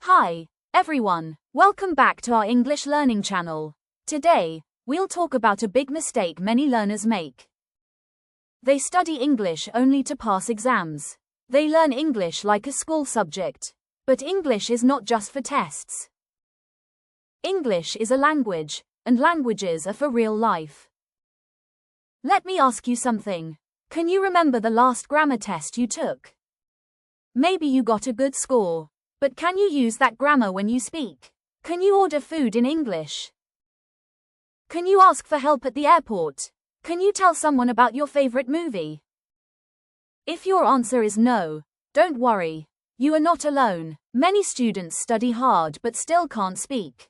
Hi, everyone. Welcome back to our English learning channel. Today, we'll talk about a big mistake many learners make. They study English only to pass exams. They learn English like a school subject. But English is not just for tests. English is a language, and languages are for real life. Let me ask you something. Can you remember the last grammar test you took? Maybe you got a good score. But can you use that grammar when you speak? Can you order food in English? Can you ask for help at the airport? Can you tell someone about your favorite movie? If your answer is no, don't worry. You are not alone. Many students study hard but still can't speak.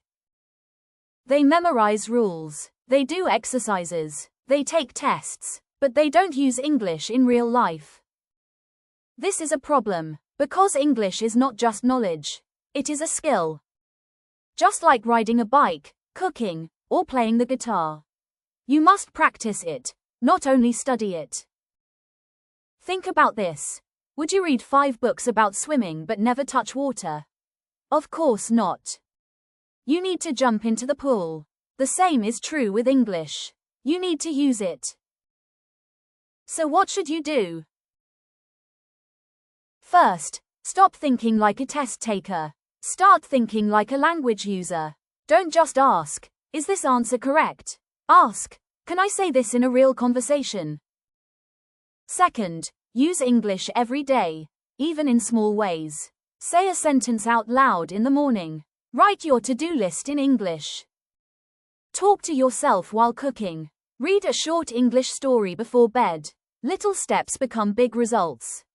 They memorize rules, they do exercises, they take tests, but they don't use English in real life. This is a problem. Because English is not just knowledge, it is a skill. Just like riding a bike, cooking, or playing the guitar. You must practice it, not only study it. Think about this. Would you read 5 books about swimming but never touch water? Of course not. You need to jump into the pool. The same is true with English. You need to use it. So what should you do? First, stop thinking like a test taker. Start thinking like a language user. Don't just ask, is this answer correct? Ask, can I say this in a real conversation? Second, use English every day, even in small ways. Say a sentence out loud in the morning. Write your to-do list in English. Talk to yourself while cooking. Read a short English story before bed. Little steps become big results.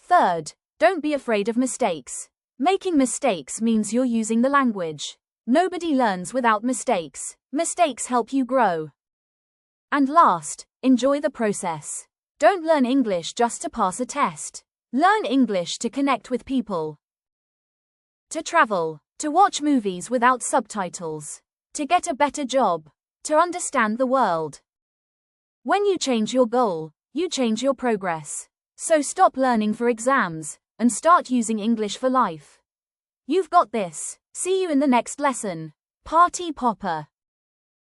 Third, don't be afraid of mistakes. Making mistakes means you're using the language. Nobody learns without mistakes. Mistakes help you grow. And last, enjoy the process. Don't learn English just to pass a test. Learn English to connect with people. To travel. To watch movies without subtitles. To get a better job. To understand the world. When you change your goal, you change your progress. So stop learning for exams, and start using English for life. You've got this. See you in the next lesson. Party Popper.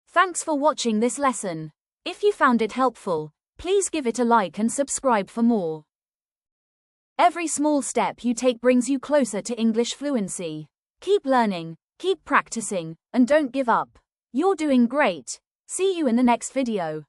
Thanks for watching this lesson. If you found it helpful, please give it a like and subscribe for more. Every small step you take brings you closer to English fluency. Keep learning, keep practicing, and don't give up. You're doing great. See you in the next video.